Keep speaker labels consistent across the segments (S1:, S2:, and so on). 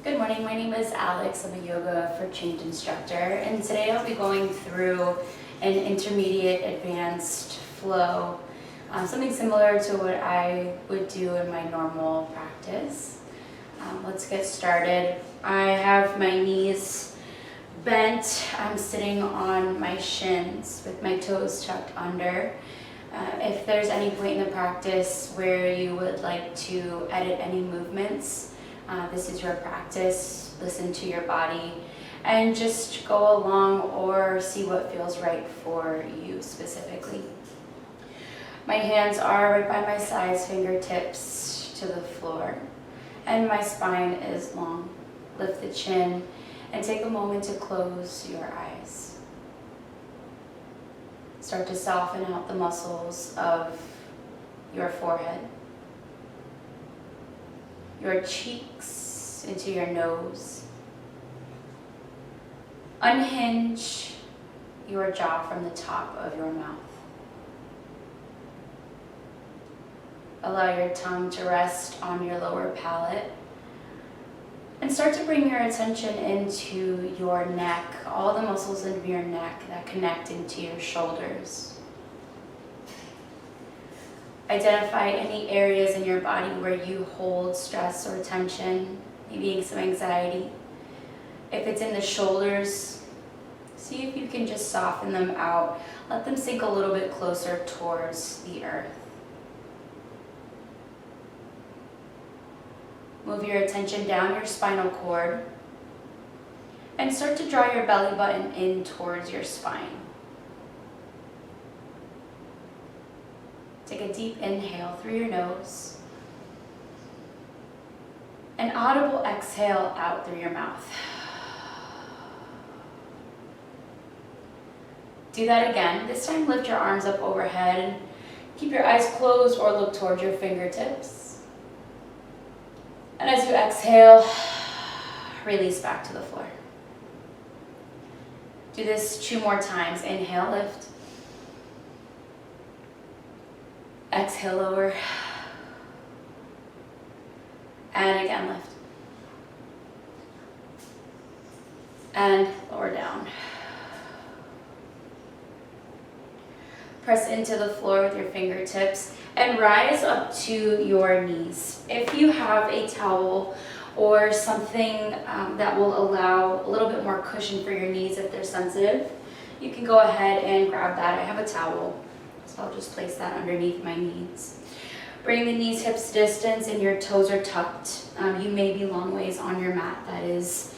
S1: Good morning, my name is Alex. I'm a yoga for change instructor, and today I'll be going through an intermediate advanced flow, something similar to what I would do in my normal practice. Let's get started. I have my knees bent. I'm sitting on my shins with my toes tucked under. If there's any point in the practice where you would like to edit any movements, this is your practice. Listen to your body and just go along or see what feels right for you specifically. My hands are right by my sides, fingertips to the floor, and my spine is long. Lift the chin and take a moment to close your eyes. Start to soften out the muscles of your forehead, your cheeks into your nose. Unhinge your jaw from the top of your mouth. Allow your tongue to rest on your lower palate. And start to bring your attention into your neck, all the muscles of your neck that connect into your shoulders. Identify any areas in your body where you hold stress or tension, maybe some anxiety. If it's in the shoulders, see if you can just soften them out. Let them sink a little bit closer towards the earth. Move your attention down your spinal cord and start to draw your belly button in towards your spine. Take a deep inhale through your nose. An audible exhale out through your mouth. Do that again. This time lift your arms up overhead. Keep your eyes closed or look towards your fingertips. And as you exhale, release back to the floor. Do this 2 more times. Inhale, lift. Exhale, lower. And again, lift. And lower down. Press into the floor with your fingertips and rise up to your knees. If you have a towel or something that will allow a little bit more cushion for your knees if they're sensitive, you can go ahead and grab that. I have a towel, so I'll just place that underneath my knees. Bring the knees hips distance and your toes are tucked. You may be long ways on your mat. That is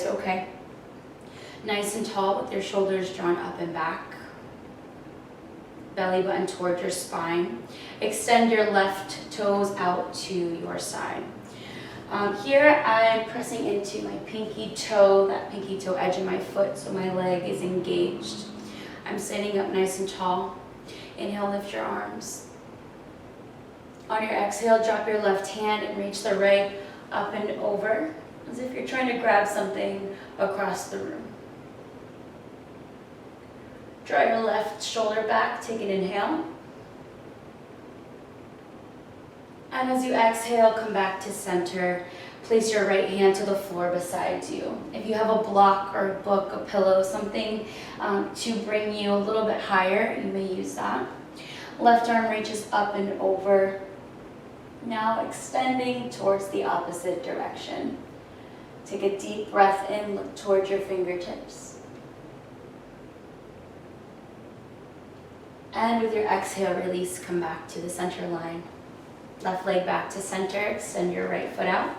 S1: okay. Nice and tall with your shoulders drawn up and back. Belly button toward your spine. Extend your left toes out to your side. Here I'm pressing into my pinky toe, that pinky toe edge of my foot, so my leg is engaged. I'm sitting up nice and tall. Inhale, lift your arms. On your exhale, drop your left hand and reach the right up and over, as if you're trying to grab something across the room. Draw your left shoulder back, take an inhale. And as you exhale, come back to center. Place your right hand to the floor beside you. If you have a block or a book, a pillow, something to bring you a little bit higher, you may use that. Left arm reaches up and over. Now extending towards the opposite direction. Take a deep breath in, look towards your fingertips. And with your exhale, release, come back to the center line. Left leg back to center, extend your right foot out.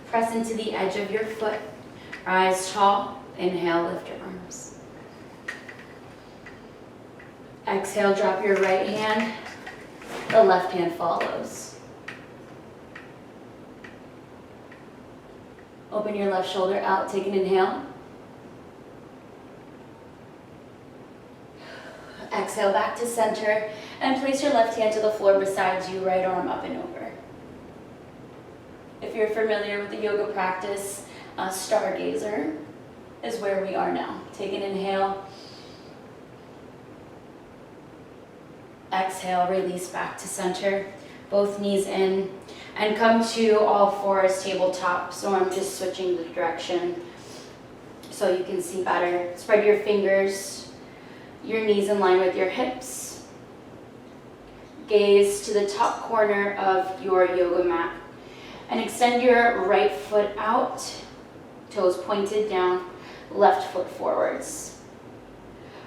S1: Press into the edge of your foot. Rise tall. Inhale, lift your arms. Exhale, drop your right hand. The left hand follows. Open your left shoulder out, take an inhale. Exhale back to center and place your left hand to the floor beside you, right arm up and over. If you're familiar with the yoga practice, stargazer is where we are now. Take an inhale. Exhale, release back to center. Both knees in, and come to all fours, tabletop. So I'm just switching the direction so you can see better. Spread your fingers, your knees in line with your hips. Gaze to the top corner of your yoga mat and extend your right foot out, toes pointed down, left foot forwards.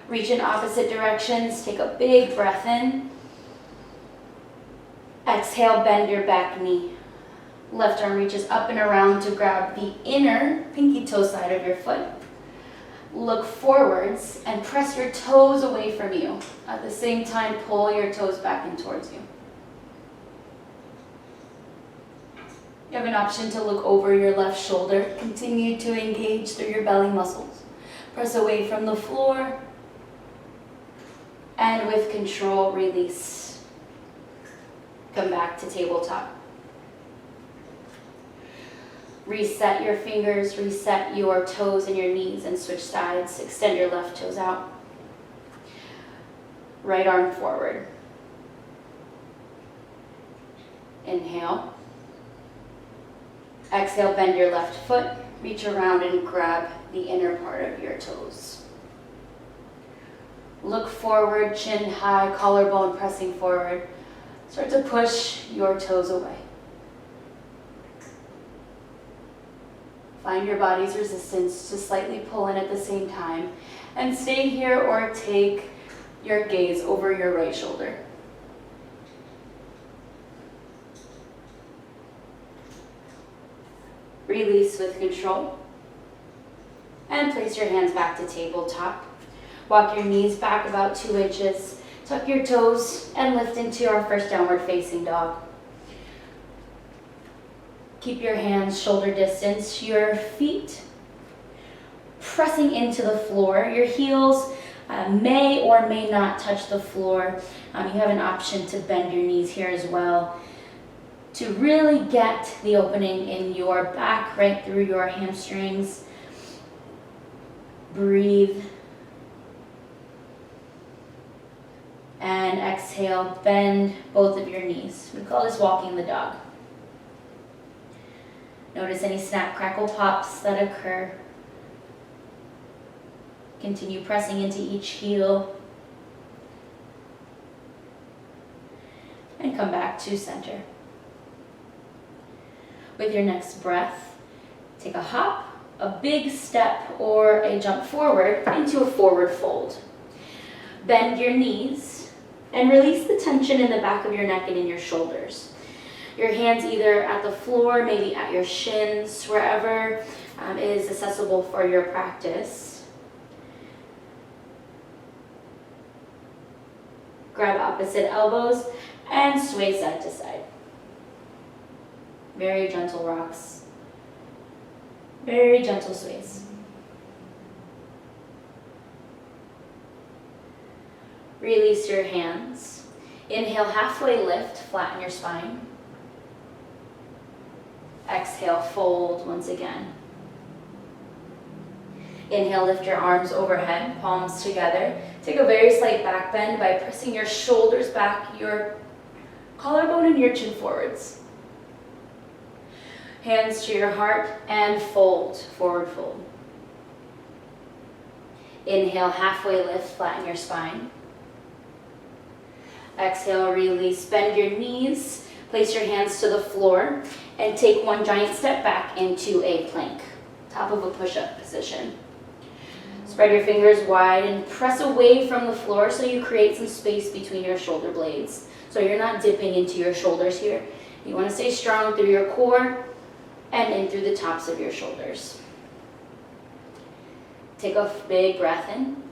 S1: Reach in opposite directions, take a big breath in. Exhale, bend your back knee. Left arm reaches up and around to grab the inner pinky toe side of your foot. Look forwards and press your toes away from you. At the same time, pull your toes back in towards you. You have an option to look over your left shoulder. Continue to engage through your belly muscles. Press away from the floor. And with control, release. Come back to tabletop. Reset your fingers, reset your toes and your knees, and switch sides. Extend your left toes out. Right arm forward. Inhale. Exhale, bend your left foot. Reach around and grab the inner part of your toes. Look forward, chin high, collarbone pressing forward. Start to push your toes away. Find your body's resistance to slightly pull in at the same time, and stay here or take your gaze over your right shoulder. Release with control, and place your hands back to tabletop. Walk your knees back about 2 inches. Tuck your toes and lift into our first downward facing dog. Keep your hands shoulder distance, your feet pressing into the floor. Your heels may or may not touch the floor. You have an option to bend your knees here as well to really get the opening in your back, right through your hamstrings. Breathe. And exhale, bend both of your knees. We call this walking the dog. Notice any snap, crackle, pops that occur. Continue pressing into each heel. And come back to center. With your next breath, take a hop, a big step, or a jump forward into a forward fold. Bend your knees and release the tension in the back of your neck and in your shoulders. Your hands either at the floor, maybe at your shins, wherever is accessible for your practice. Grab opposite elbows and sway side to side. Very gentle rocks. Very gentle sways. Release your hands. Inhale, halfway lift, flatten your spine. Exhale, fold once again. Inhale, lift your arms overhead, palms together. Take a very slight back bend by pressing your shoulders back, your collarbone and your chin forwards. Hands to your heart and fold, forward fold. Inhale, halfway lift, flatten your spine. Exhale, release, bend your knees, place your hands to the floor, and take one giant step back into a plank, top of a push-up position. Spread your fingers wide and press away from the floor so you create some space between your shoulder blades. So you're not dipping into your shoulders here. You want to stay strong through your core and in through the tops of your shoulders. Take a big breath in.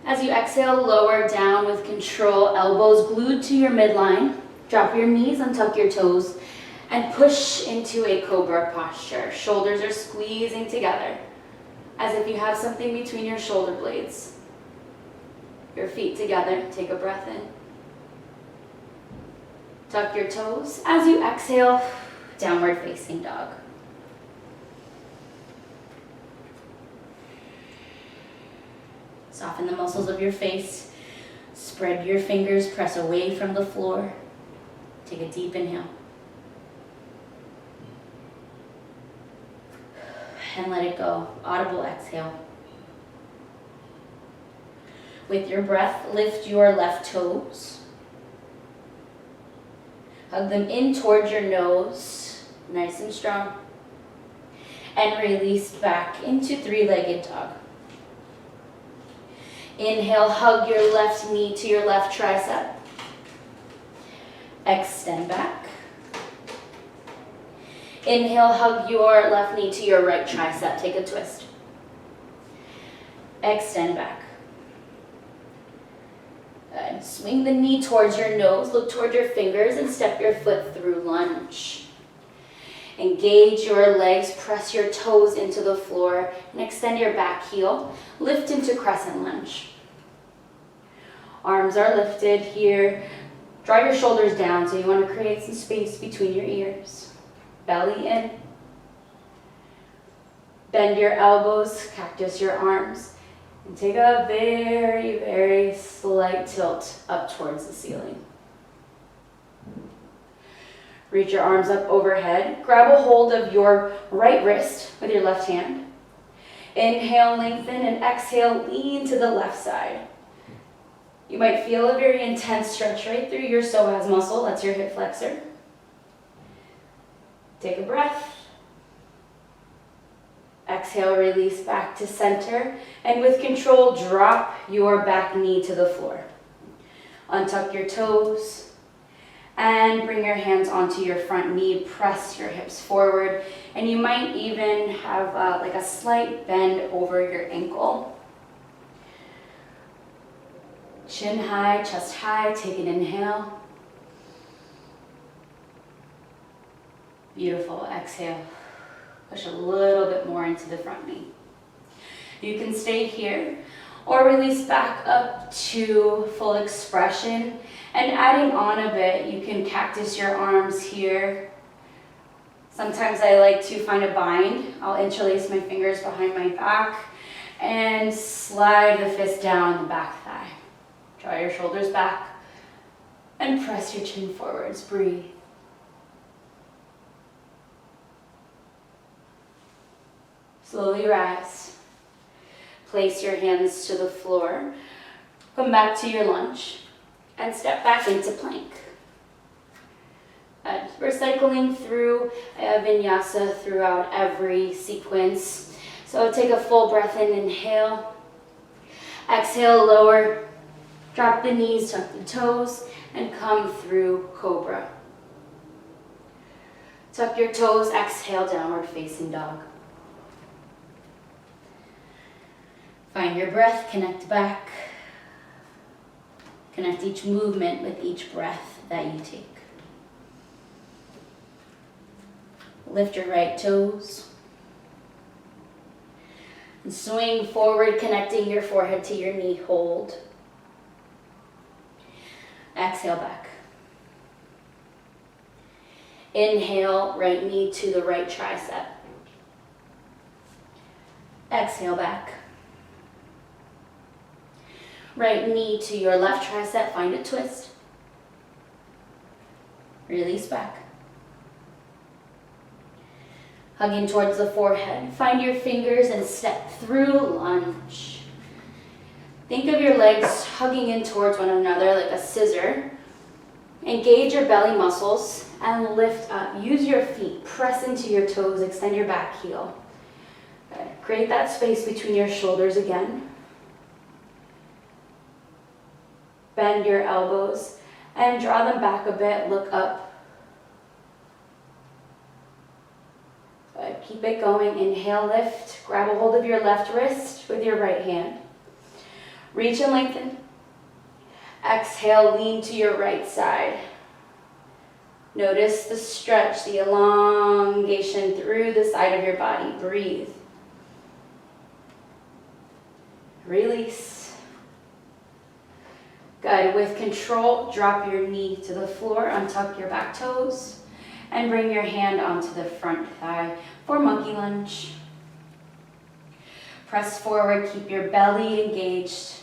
S1: As you exhale, lower down with control, elbows glued to your midline. Drop your knees, untuck your toes, and push into a cobra posture. Shoulders are squeezing together, as if you have something between your shoulder blades. Your feet together, take a breath in. Tuck your toes. As you exhale, downward facing dog. Soften the muscles of your face. Spread your fingers, press away from the floor. Take a deep inhale. And let it go. Audible exhale. With your breath, lift your left toes. Hug them in towards your nose, nice and strong. And release back into three-legged dog. Inhale, hug your left knee to your left tricep. Extend back. Inhale, hug your left knee to your right tricep. Take a twist. Extend back. Good. Swing the knee towards your nose, look toward your fingers, and step your foot through lunge. Engage your legs, press your toes into the floor, and extend your back heel. Lift into Crescent Lunge. Arms are lifted here. Draw your shoulders down, so you want to create some space between your ears. Belly in. Bend your elbows, cactus your arms, and take a very, very slight tilt up towards the ceiling. Reach your arms up overhead. Grab a hold of your right wrist with your left hand. Inhale, lengthen, and exhale, lean to the left side. You might feel a very intense stretch right through your psoas muscle. That's your hip flexor. Take a breath. Exhale, release back to center. And with control, drop your back knee to the floor. Untuck your toes. And bring your hands onto your front knee. Press your hips forward. And you might even have like a slight bend over your ankle. Chin high, chest high. Take an inhale. Beautiful. Exhale. Push a little bit more into the front knee. You can stay here or release back up to full expression. And adding on a bit, you can cactus your arms here. Sometimes I like to find a bind. I'll interlace my fingers behind my back and slide the fist down the back thigh. Draw your shoulders back and press your chin forwards. Breathe. Slowly rise. Place your hands to the floor. Come back to your lunge and step back into plank. We're cycling through vinyasa throughout every sequence. So take a full breath in, inhale. Exhale, lower. Drop the knees, tuck the toes, and come through cobra. Tuck your toes, exhale, downward facing dog. Find your breath, connect back. Connect each movement with each breath that you take. Lift your right toes. And swing forward, connecting your forehead to your knee. Hold. Exhale back. Inhale, right knee to the right tricep. Exhale back. Right knee to your left tricep, find a twist. Release back. Hugging towards the forehead, find your fingers and step through lunge. Think of your legs hugging in towards one another like a scissor. Engage your belly muscles and lift up. Use your feet, press into your toes, extend your back heel. Good. Create that space between your shoulders again. Bend your elbows and draw them back a bit, look up. Good. Keep it going. Inhale, lift. Grab a hold of your left wrist with your right hand. Reach and lengthen. Exhale, lean to your right side. Notice the stretch, the elongation through the side of your body. Breathe. Release. Good. With control, drop your knee to the floor, untuck your back toes, and bring your hand onto the front thigh for monkey lunge. Press forward, keep your belly engaged.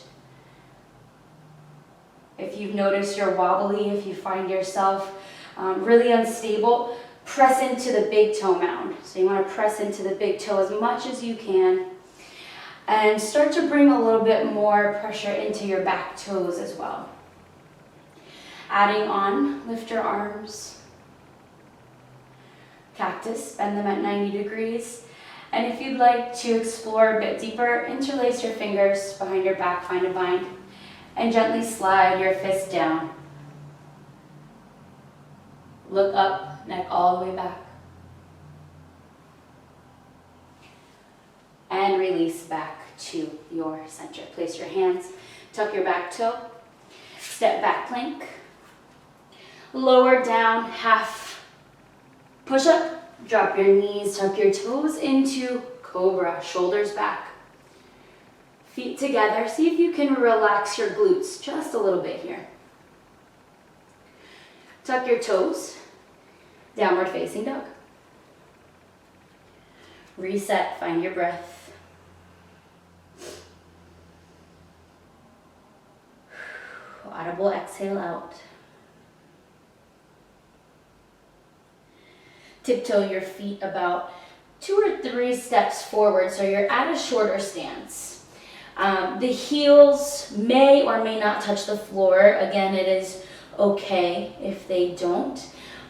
S1: If you've noticed you're wobbly, if you find yourself really unstable, press into the big toe mound. So you want to press into the big toe as much as you can. And start to bring a little bit more pressure into your back toes as well. Adding on, lift your arms. Cactus, bend them at 90 degrees. And if you'd like to explore a bit deeper, interlace your fingers behind your back, find a bind, and gently slide your fist down. Look up, neck all the way back. And release back to your center. Place your hands, tuck your back toe, step back plank, lower down, half push up, drop your knees, tuck your toes into cobra, shoulders back, feet together. See if you can relax your glutes just a little bit here. Tuck your toes, downward facing dog. Reset, find your breath. Audible exhale out. Tiptoe your feet about 2 or 3 steps forward so you're at a shorter stance. The heels may or may not touch the floor. Again, it is okay if they don't,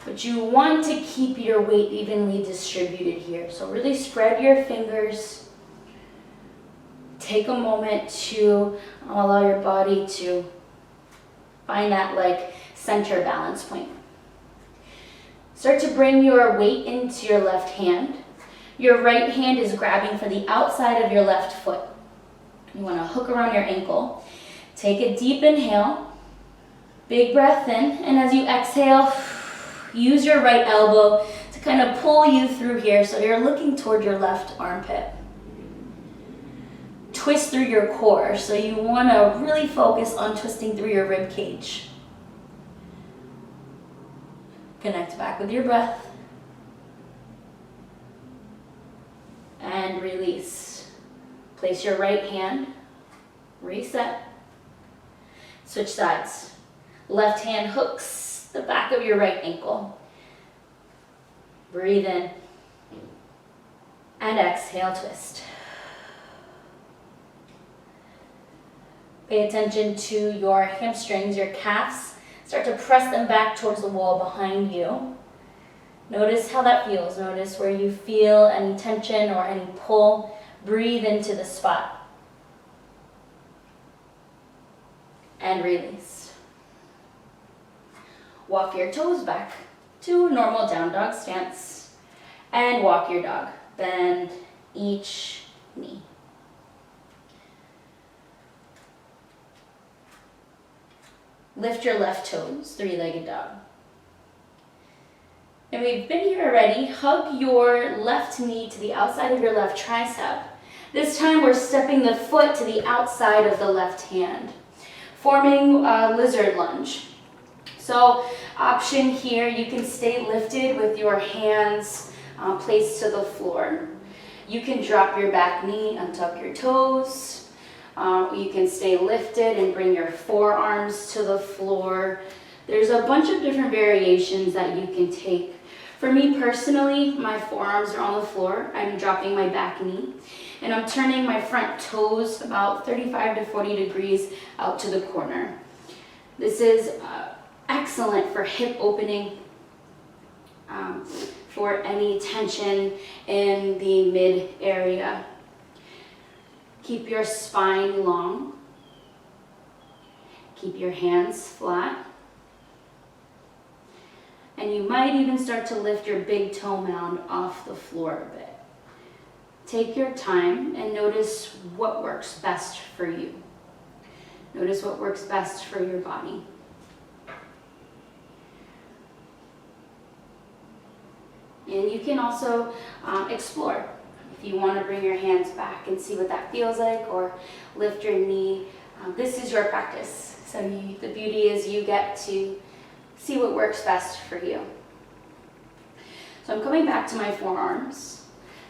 S1: but you want to keep your weight evenly distributed here. So really spread your fingers. Take a moment to allow your body to find that like center balance point. Start to bring your weight into your left hand. Your right hand is grabbing for the outside of your left foot. You want to hook around your ankle. Take a deep inhale, big breath in, and as you exhale, use your right elbow to kind of pull you through here so you're looking toward your left armpit. Twist through your core, so you want to really focus on twisting through your rib cage. Connect back with your breath. And release. Place your right hand, reset. Switch sides. Left hand hooks the back of your right ankle. Breathe in. And exhale, twist. Pay attention to your hamstrings, your calves. Start to press them back towards the wall behind you. Notice how that feels. Notice where you feel any tension or any pull. Breathe into the spot. And release. Walk your toes back to a normal down dog stance. And walk your dog. Bend each knee. Lift your left toes, 3-legged dog. And we've been here already. Hug your left knee to the outside of your left tricep. This time we're stepping the foot to the outside of the left hand, forming a lizard lunge. So option here, you can stay lifted with your hands placed to the floor. You can drop your back knee, untuck your toes. You can stay lifted and bring your forearms to the floor. There's a bunch of different variations that you can take. For me personally, my forearms are on the floor. I'm dropping my back knee and I'm turning my front toes about 35 to 40 degrees out to the corner. This is excellent for hip opening, for any tension in the mid area. Keep your spine long. Keep your hands flat. And you might even start to lift your big toe mound off the floor a bit. Take your time and notice what works best for you. Notice what works best for your body. And you can also explore. If you want to bring your hands back and see what that feels like, or lift your knee, this is your practice. So the beauty is you get to see what works best for you. So I'm coming back to my forearms,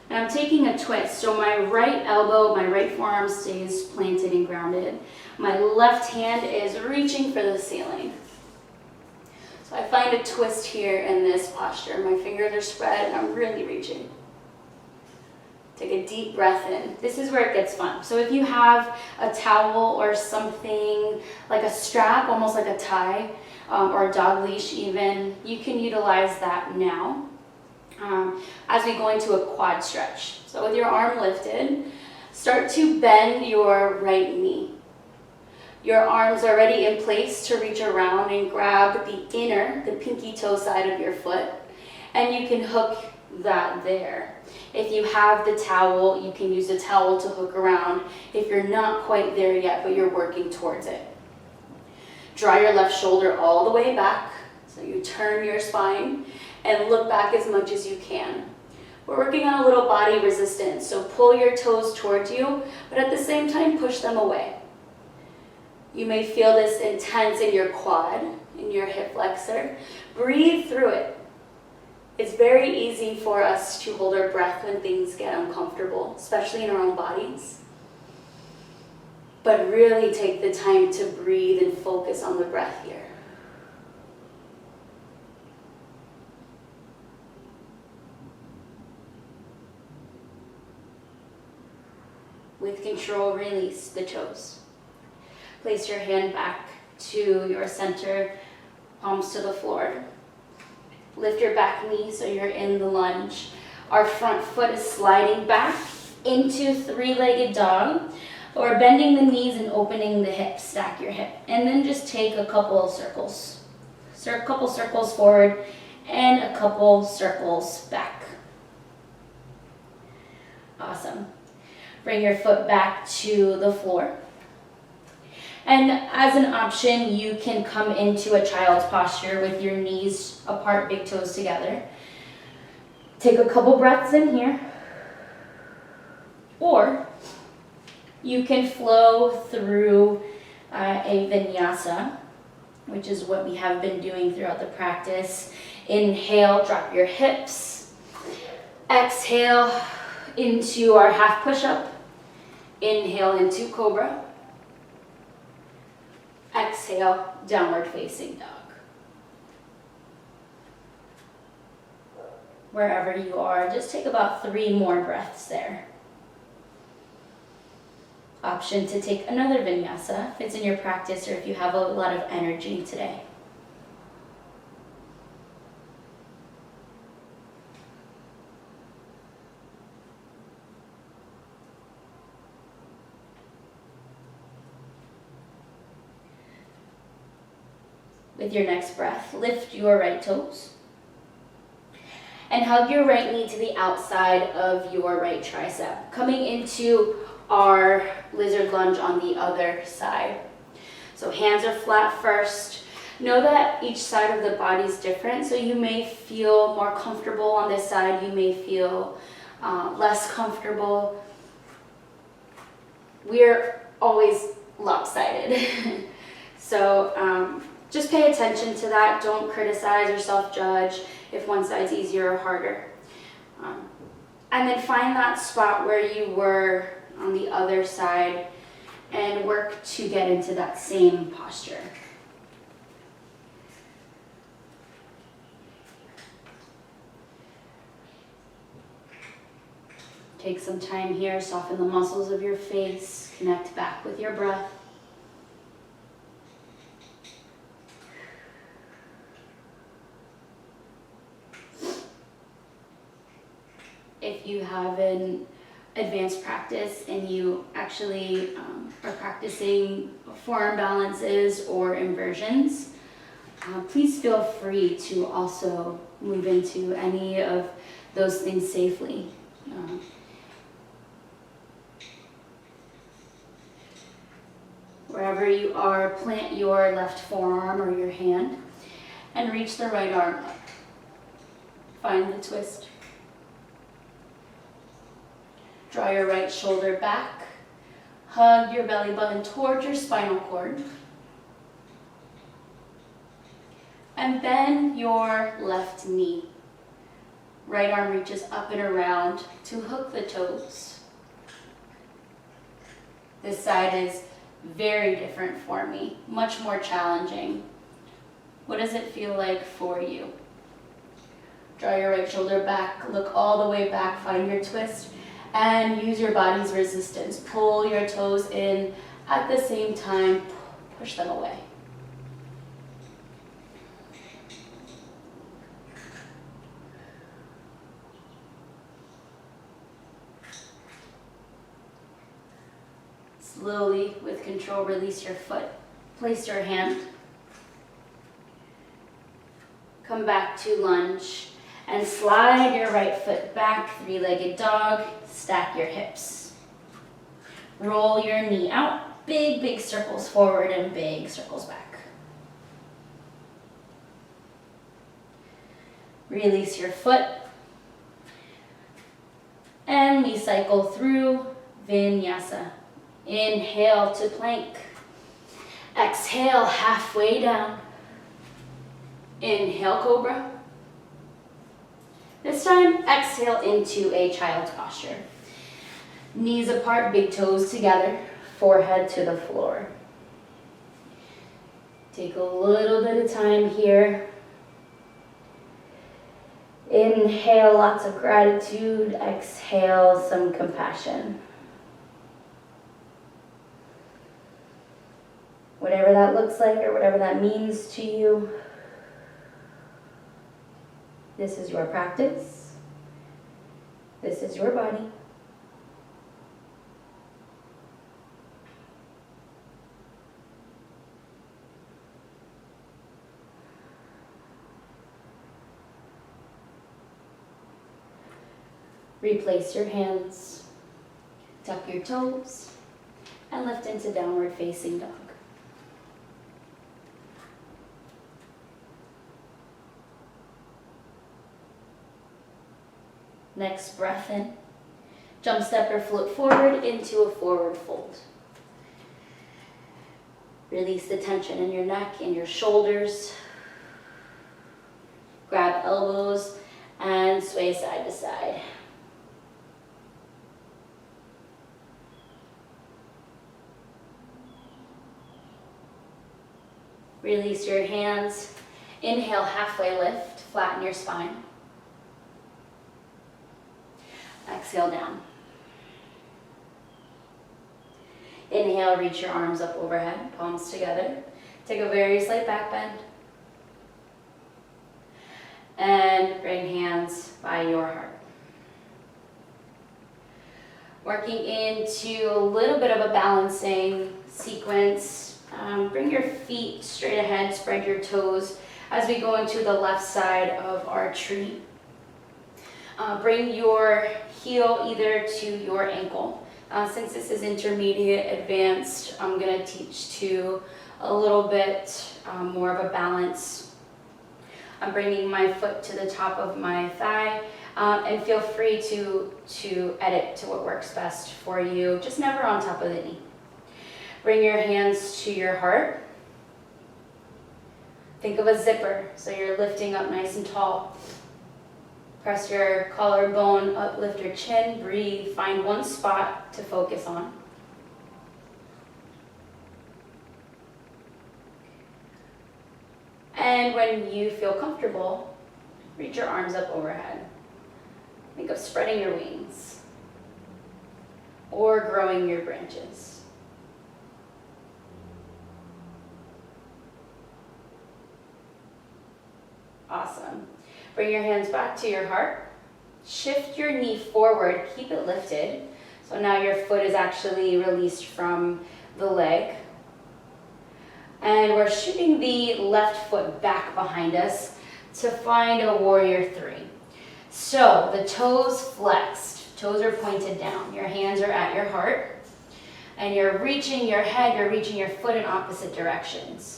S1: and I'm taking a twist. So my right elbow, my right forearm stays planted and grounded. My left hand is reaching for the ceiling. So I find a twist here in this posture. My fingers are spread and I'm really reaching. Take a deep breath in. This is where it gets fun. So if you have a towel or something like a strap, almost like a tie, or a dog leash even, you can utilize that now as we go into a quad stretch. So with your arm lifted, start to bend your right knee. Your arms are already in place to reach around and grab the pinky toe side of your foot, and you can hook that there. If you have the towel, you can use the towel to hook around if you're not quite there yet, but you're working towards it. Draw your left shoulder all the way back, so you turn your spine and look back as much as you can. We're working on a little body resistance, so pull your toes towards you, but at the same time push them away. You may feel this intense in your quad, in your hip flexor. Breathe through it. It's very easy for us to hold our breath when things get uncomfortable, especially in our own bodies. But really take the time to breathe and focus on the breath here. With control, release the toes. Place your hand back to your center, palms to the floor. Lift your back knee so you're in the lunge. Our front foot is sliding back into three-legged dog, or bending the knees and opening the hips. Stack your hip. And then just take a couple of circles. A couple circles forward and a couple circles back. Awesome. Bring your foot back to the floor. And as an option, you can come into a child's posture with your knees apart, big toes together. Take a couple breaths in here. Or you can flow through a vinyasa, which is what we have been doing throughout the practice. Inhale, drop your hips. Exhale into our half push-up. Inhale into cobra. Exhale, downward facing dog. Wherever you are, just take about 3 more breaths there. Option to take another vinyasa if it's in your practice or if you have a lot of energy today. With your next breath, lift your right toes and hug your right knee to the outside of your right tricep, coming into our lizard lunge on the other side. So hands are flat first. Know that each side of the body is different, so you may feel more comfortable on this side, you may feel less comfortable. We're always lopsided. So just pay attention to that. Don't criticize or self-judge if one side's easier or harder. And then find that spot where you were on the other side and work to get into that same posture. Take some time here, soften the muscles of your face, connect back with your breath. If you have an advanced practice and you actually are practicing forearm balances or inversions, please feel free to also move into any of those things safely. Wherever you are, plant your left forearm or your hand and reach the right arm up. Find the twist. Draw your right shoulder back. Hug your belly button towards your spinal cord. And bend your left knee. Right arm reaches up and around to hook the toes. This side is very different for me, much more challenging. What does it feel like for you? Draw your right shoulder back, look all the way back, find your twist, and use your body's resistance. Pull your toes in at the same time, push them away. Slowly, with control, release your foot. Place your hand. Come back to lunge and slide your right foot back, three-legged dog. Stack your hips. Roll your knee out. Big, big circles forward and big circles back. Release your foot. And we cycle through vinyasa. Inhale to plank. Exhale, halfway down. Inhale, cobra. This time, exhale into a child's posture. Knees apart, big toes together, forehead to the floor. Take a little bit of time here. Inhale, lots of gratitude. Exhale, some compassion. Whatever that looks like or whatever that means to you, this is your practice. This is your body. Replace your hands, tuck your toes, and lift into downward facing dog. Next breath in. Jump, step, or float forward into a forward fold. Release the tension in your neck and your shoulders. Grab elbows and sway side to side. Release your hands. Inhale, halfway lift, flatten your spine. Exhale down. Inhale, reach your arms up overhead, palms together. Take a very slight back bend. And bring hands by your heart. Working into a little bit of a balancing sequence. Bring your feet straight ahead, spread your toes as we go into the left side of our tree. Bring your heel either to your ankle. Since this is intermediate, advanced, I'm going to teach to a little bit more of a balance. I'm bringing my foot to the top of my thigh, and feel free to edit to what works best for you, just never on top of the knee. Bring your hands to your heart. Think of a zipper, so you're lifting up nice and tall. Press your collarbone up, lift your chin, breathe, find one spot to focus on. And when you feel comfortable, reach your arms up overhead. Think of spreading your wings or growing your branches. Awesome. Bring your hands back to your heart. Shift your knee forward, keep it lifted. So now your foot is actually released from the leg. And we're shooting the left foot back behind us to find a warrior three. So the toes flexed, toes are pointed down. Your hands are at your heart. And you're reaching your head, you're reaching your foot in opposite directions.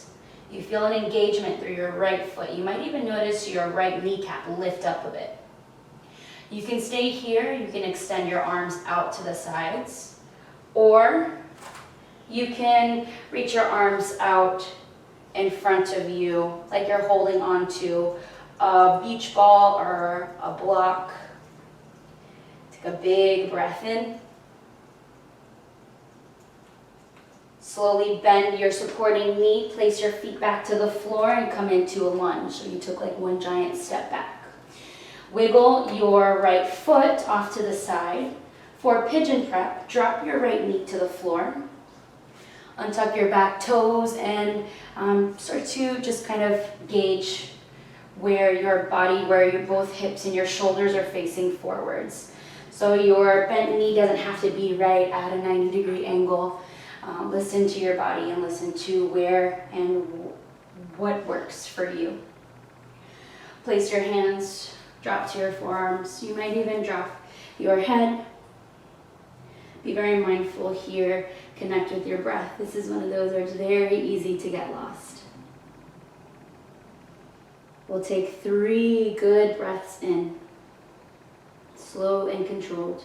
S1: You feel an engagement through your right foot. You might even notice your right kneecap lift up a bit. You can stay here, you can extend your arms out to the sides, or you can reach your arms out in front of you like you're holding onto a beach ball or a block. Take a big breath in. Slowly bend your supporting knee, place your feet back to the floor and come into a lunge. So you took like one giant step back. Wiggle your right foot off to the side. For pigeon prep, drop your right knee to the floor. Untuck your back toes and start to just kind of gauge where your body, where your both hips and your shoulders are facing forwards. So your bent knee doesn't have to be right at a 90-degree angle. Listen to your body and listen to where and what works for you. Place your hands, drop to your forearms. You might even drop your head. Be very mindful here. Connect with your breath. This is one of those where it's very easy to get lost. We'll take 3 good breaths in, slow and controlled.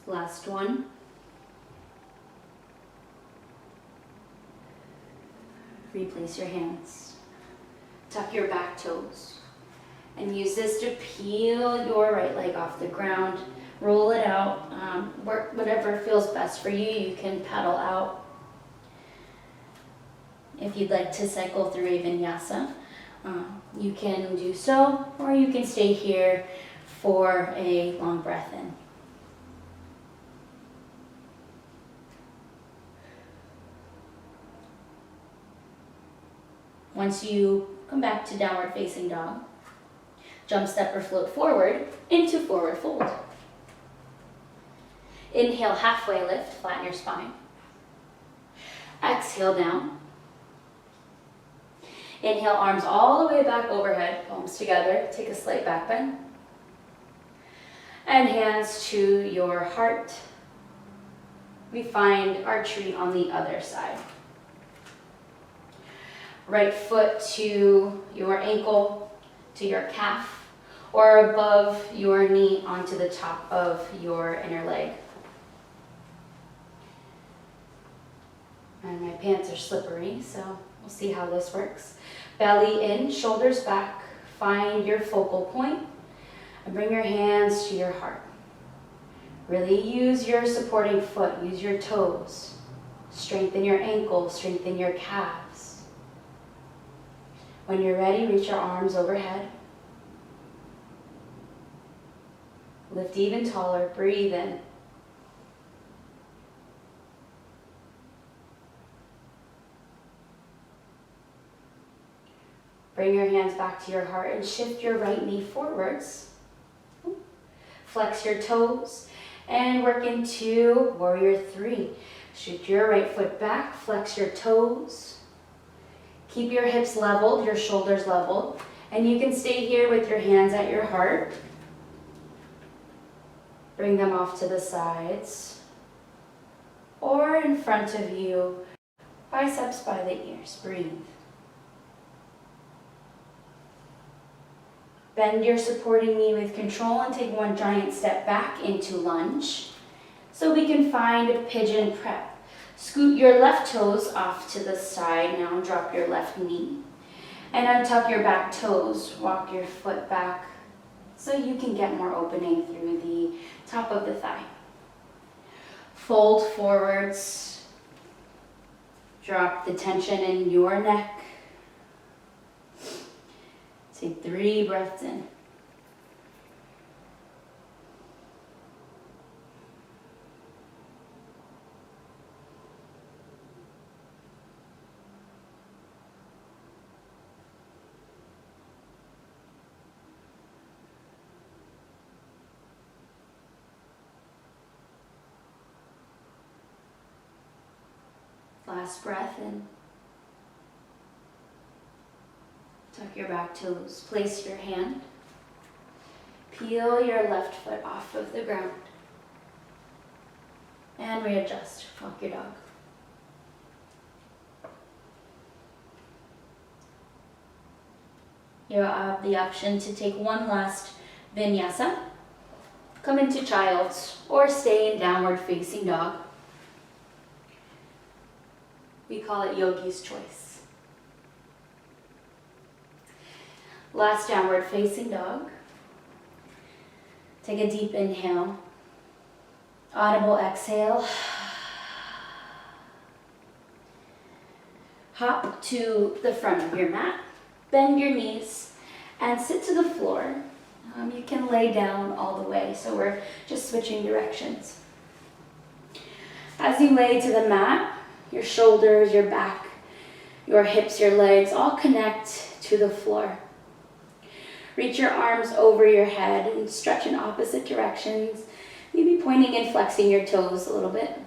S1: Last one. Replace your hands. Tuck your back toes. And use this to peel your right leg off the ground. Roll it out. Work whatever feels best for you. You can pedal out. If you'd like to cycle through a vinyasa, you can do so, or you can stay here for a long breath in. Once you come back to downward facing dog, jump, step, or float forward into forward fold. Inhale, halfway lift, flatten your spine. Exhale down. Inhale, arms all the way back overhead, palms together, take a slight back bend. And hands to your heart. We find archery on the other side. Right foot to your ankle, to your calf, or above your knee onto the top of your inner leg. And my pants are slippery, so we'll see how this works. Belly in, shoulders back, find your focal point, and bring your hands to your heart. Really use your supporting foot, use your toes. Strengthen your ankles, strengthen your calves. When you're ready, reach your arms overhead. Lift even taller, breathe in. Bring your hands back to your heart and shift your right knee forwards. Flex your toes and work into Warrior 3. Shoot your right foot back, flex your toes. Keep your hips leveled, your shoulders leveled, and you can stay here with your hands at your heart. Bring them off to the sides or in front of you, biceps by the ears. Breathe. Bend your supporting knee with control and take one giant step back into lunge. So we can find a pigeon prep. Scoot your left toes off to the side. Now drop your left knee. And untuck your back toes. Walk your foot back so you can get more opening through the top of the thigh. Fold forwards. Drop the tension in your neck. Take 3 breaths in. Last breath in. Tuck your back toes. Place your hand. Peel your left foot off of the ground. And readjust. Walk your dog. You have the option to take one last vinyasa. Come into child's or stay in downward facing dog. We call it yogi's choice. Last downward facing dog. Take a deep inhale. Audible exhale. Hop to the front of your mat. Bend your knees and sit to the floor. You can lay down all the way, so we're just switching directions. As you lay to the mat, your shoulders, your back, your hips, your legs all connect to the floor. Reach your arms over your head and stretch in opposite directions, maybe pointing and flexing your toes a little bit.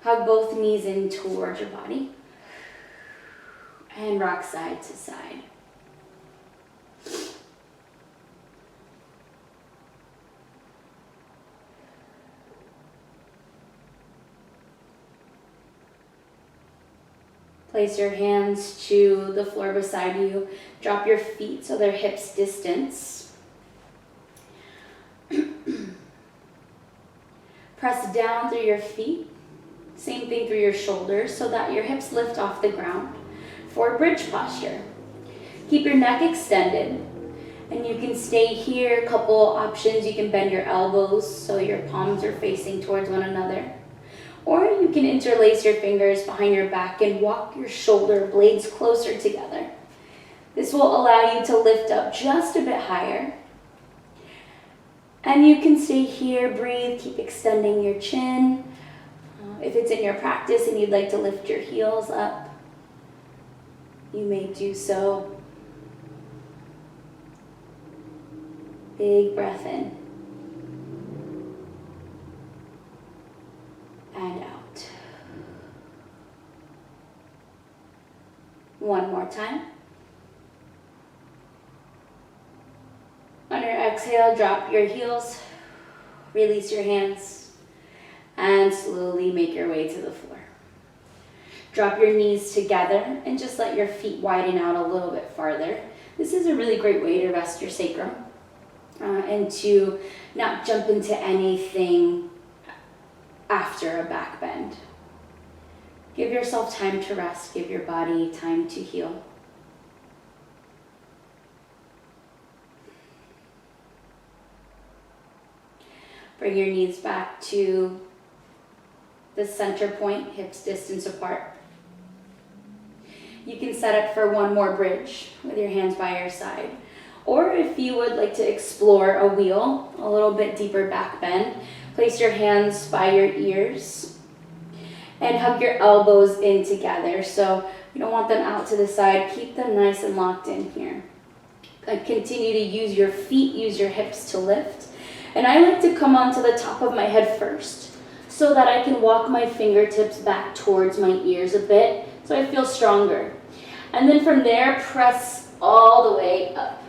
S1: Hug both knees in towards your body and rock side to side. Place your hands to the floor beside you. Drop your feet so they're hips distance. Press down through your feet. Same thing through your shoulders so that your hips lift off the ground for bridge posture. Keep your neck extended and you can stay here. A couple options. You can bend your elbows so your palms are facing towards one another. Or you can interlace your fingers behind your back and walk your shoulder blades closer together. This will allow you to lift up just a bit higher. And you can stay here, breathe, keep extending your chin. If it's in your practice and you'd like to lift your heels up, you may do so. Big breath in. And out. One more time. On your exhale, drop your heels, release your hands, and slowly make your way to the floor. Drop your knees together and just let your feet widen out a little bit farther. This is a really great way to rest your sacrum and to not jump into anything after a back bend. Give yourself time to rest. Give your body time to heal. Bring your knees back to the center point, hips distance apart. You can set up for one more bridge with your hands by your side. Or if you would like to explore a wheel, a little bit deeper back bend, place your hands by your ears and hug your elbows in together. So you don't want them out to the side. Keep them nice and locked in here. Continue to use your feet, use your hips to lift. And I like to come onto the top of my head first so that I can walk my fingertips back towards my ears a bit so I feel stronger. And then from there, press all the way up.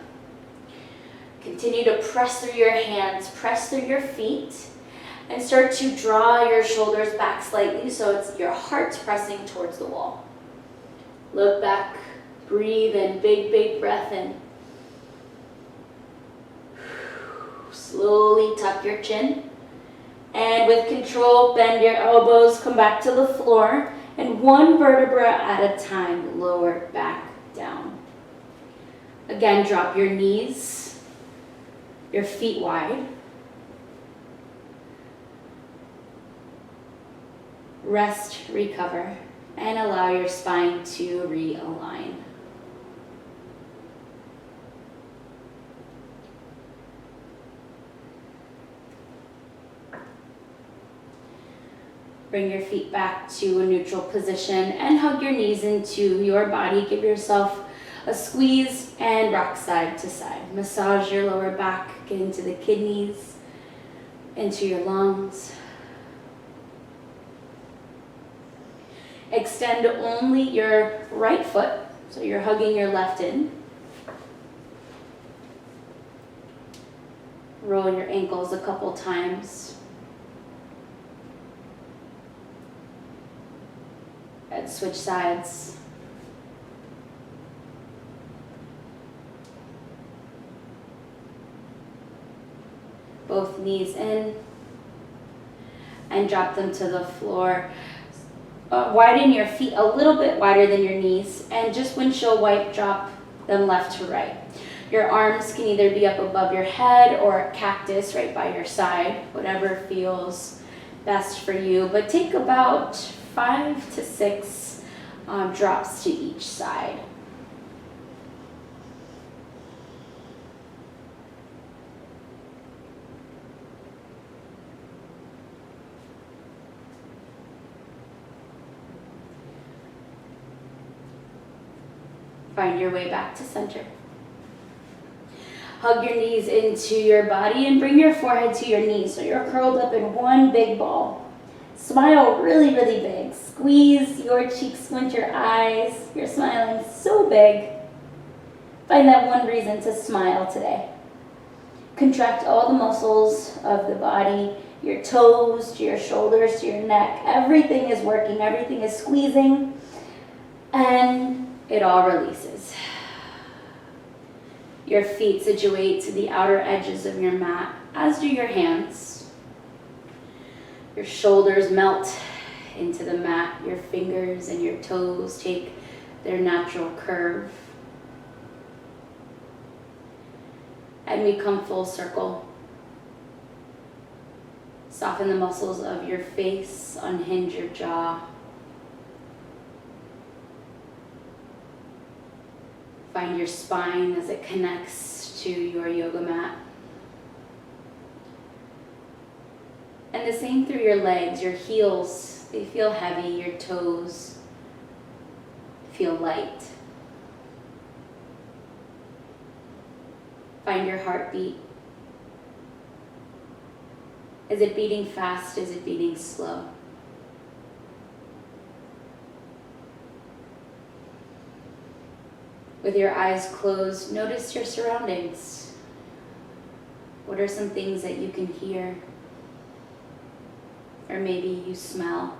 S1: Continue to press through your hands, press through your feet, and start to draw your shoulders back slightly so it's your heart pressing towards the wall. Look back, breathe in, big breath in. Slowly tuck your chin, and with control, bend your elbows, come back to the floor, and one vertebra at a time, lower back down. Again, drop your knees, your feet wide. Rest, recover, and allow your spine to realign. Bring your feet back to a neutral position and hug your knees into your body. Give yourself a squeeze and rock side to side. Massage your lower back, get into the kidneys, into your lungs. Extend only your right foot, so you're hugging your left in. Roll your ankles a couple times. And switch sides. Both knees in. and drop them to the floor. Widen your feet a little bit wider than your knees, and just windshield wipe, drop them left to right. Your arms can either be up above your head or a cactus right by your side, whatever feels best for you. But take about 5 to 6 drops to each side. Find your way back to center. Hug your knees into your body and bring your forehead to your knees so you're curled up in one big ball. Smile really, really big. Squeeze your cheeks, squint your eyes. You're smiling so big. Find that one reason to smile today. Contract all the muscles of the body, your toes to your shoulders to your neck. Everything is working, everything is squeezing, and it all releases. Your feet situate to the outer edges of your mat, as do your hands. Your shoulders melt into the mat. Your fingers and your toes take their natural curve. And we come full circle. Soften the muscles of your face, unhinge your jaw. Find your spine as it connects to your yoga mat. And the same through your legs, your heels, they feel heavy, your toes feel light. Find your heartbeat. Is it beating fast? Is it beating slow? With your eyes closed, notice your surroundings. What are some things that you can hear? Or maybe you smell?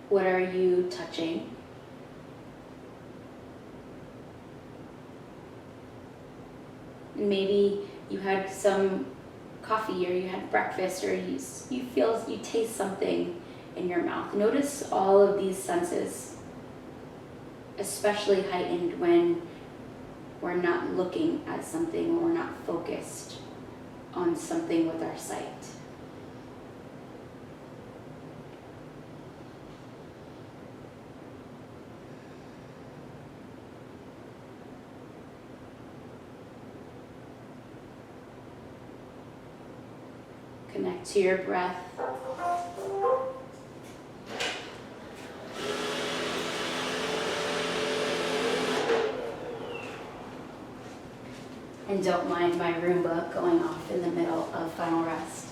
S1: What are you touching? Maybe you had some coffee or you had breakfast or you taste something in your mouth. Notice all of these senses, especially heightened when we're not looking at something or we're not focused on something with our sight. Connect to your breath. And don't mind my Roomba going off in the middle of final rest.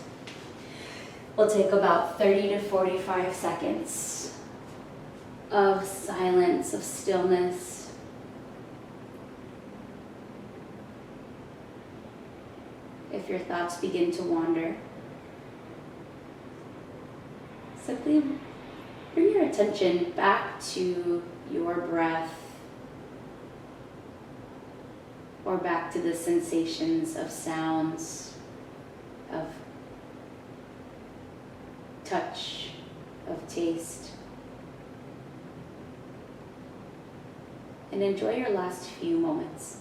S1: We'll take about 30 to 45 seconds of silence, of stillness. If your thoughts begin to wander, simply bring your attention back to your breath or back to the sensations of sounds, of touch, of taste. And enjoy your last few moments.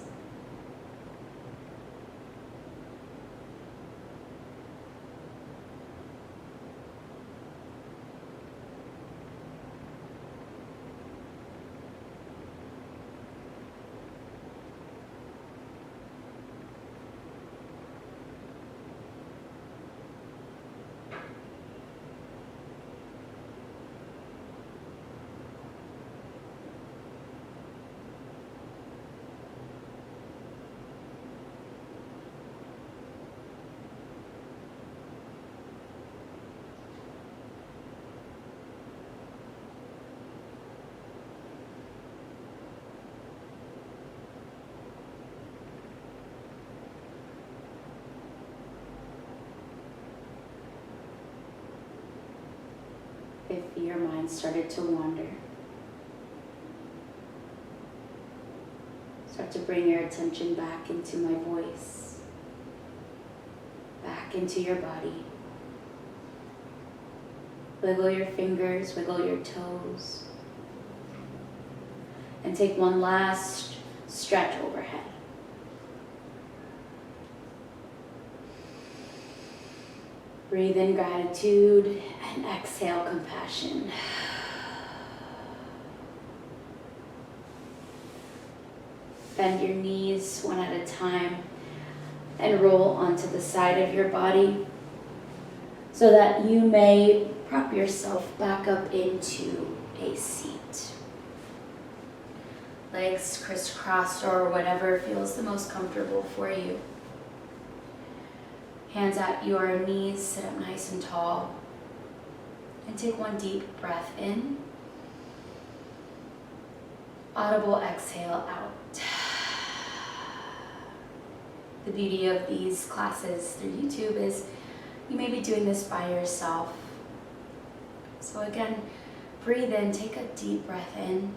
S1: If your mind started to wander, Start to bring your attention back into my voice, back into your body. Wiggle your fingers, wiggle your toes. And take one last stretch overhead. Breathe in gratitude and exhale compassion. Bend your knees one at a time and roll onto the side of your body so that you may prop yourself back up into a seat. Legs crisscrossed or whatever feels the most comfortable for you. Hands at your knees, sit up nice and tall. And take one deep breath in. Audible exhale out. The beauty of these classes through YouTube is you may be doing this by yourself. So again, breathe in, take a deep breath in.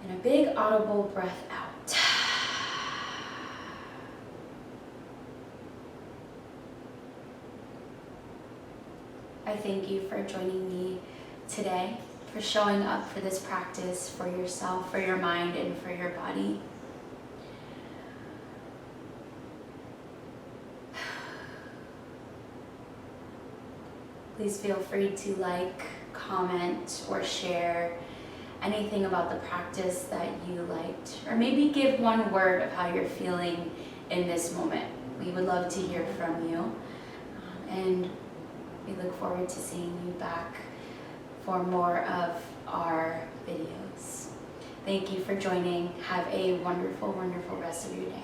S1: And a big audible breath out. I thank you for joining me today, for showing up for this practice for yourself, for your mind, and for your body. Please feel free to like, comment, or share anything about the practice that you liked, or maybe give one word of how you're feeling in this moment. We would love to hear from you, and we look forward to seeing you back for more of our videos. Thank you for joining. Have a wonderful, wonderful rest of your day.